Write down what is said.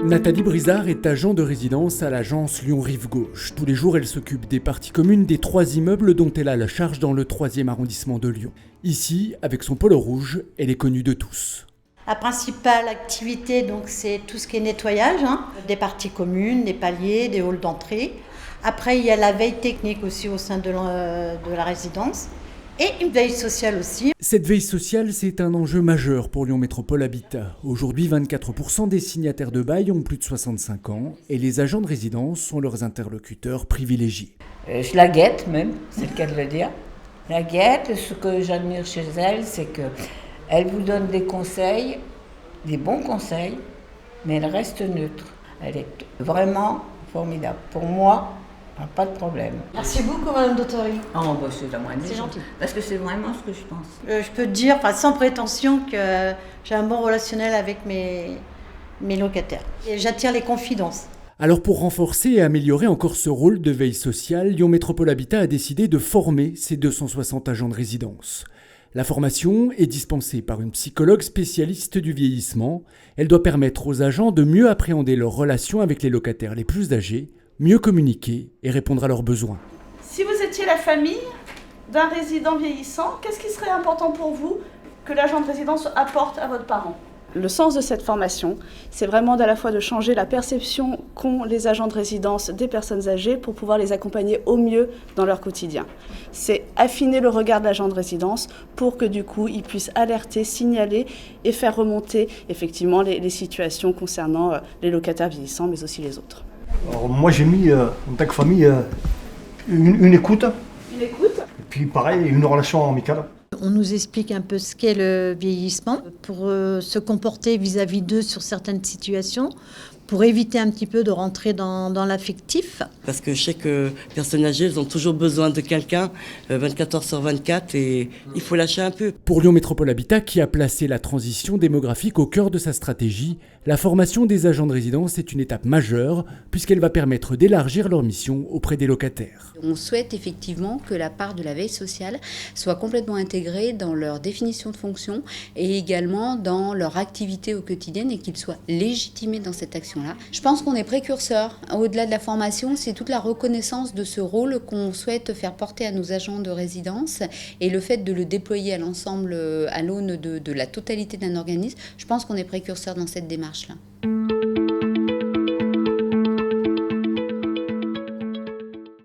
Nathalie Brizard est agent de résidence à l'agence Lyon Rive Gauche. Tous les jours, elle s'occupe des parties communes des 3 immeubles dont elle a la charge dans le 3e arrondissement de Lyon. Ici, avec son polo rouge, elle est connue de tous. La principale activité, donc, c'est tout ce qui est nettoyage, des parties communes, des paliers, des halls d'entrée. Après, il y a la veille technique aussi au sein de la résidence. Et une veille sociale aussi. Cette veille sociale, c'est un enjeu majeur pour Lyon Métropole Habitat. Aujourd'hui, 24% des signataires de bail ont plus de 65 ans et les agents de résidence sont leurs interlocuteurs privilégiés. Je la guette même, c'est le cas de le dire. La guette, ce que j'admire chez elle, c'est qu'elle vous donne des conseils, des bons conseils, mais elle reste neutre. Elle est vraiment formidable. Pour moi, pas de problème. Merci beaucoup, Madame Dottori. Oh, bah, c'est la moindre. C'est gentil. Parce que c'est vraiment ce que je pense. Je peux te dire, sans prétention, que j'ai un bon relationnel avec mes locataires. Et j'attire les confidences. Alors pour renforcer et améliorer encore ce rôle de veille sociale, Lyon Métropole Habitat a décidé de former ses 260 agents de résidence. La formation est dispensée par une psychologue spécialiste du vieillissement. Elle doit permettre aux agents de mieux appréhender leurs relations avec les locataires les plus âgés, mieux communiquer et répondre à leurs besoins. Si vous étiez la famille d'un résident vieillissant, qu'est-ce qui serait important pour vous que l'agent de résidence apporte à votre parent ? Le sens de cette formation, c'est vraiment à la fois de changer la perception qu'ont les agents de résidence des personnes âgées pour pouvoir les accompagner au mieux dans leur quotidien. C'est affiner le regard de l'agent de résidence pour que du coup, il puisse alerter, signaler et faire remonter effectivement les situations concernant les locataires vieillissants, mais aussi les autres. Alors moi j'ai mis en tant que famille une écoute. Une écoute ? Et puis pareil, une relation amicale. On nous explique un peu ce qu'est le vieillissement pour se comporter vis-à-vis d'eux sur certaines situations, pour éviter un petit peu de rentrer dans l'affectif. Parce que je sais que les personnes âgées, elles ont toujours besoin de quelqu'un 24 heures sur 24 et il faut lâcher un peu. Pour Lyon Métropole Habitat, qui a placé la transition démographique au cœur de sa stratégie, la formation des agents de résidence est une étape majeure puisqu'elle va permettre d'élargir leur mission auprès des locataires. On souhaite effectivement que la part de la veille sociale soit complètement intégrée dans leur définition de fonction et également dans leur activité au quotidien et qu'ils soient légitimés dans cette action-là. Je pense qu'on est précurseur. Au-delà de la formation, c'est toute la reconnaissance de ce rôle qu'on souhaite faire porter à nos agents de résidence et le fait de le déployer à l'ensemble, à l'aune de la totalité d'un organisme. Je pense qu'on est précurseur dans cette démarche-là.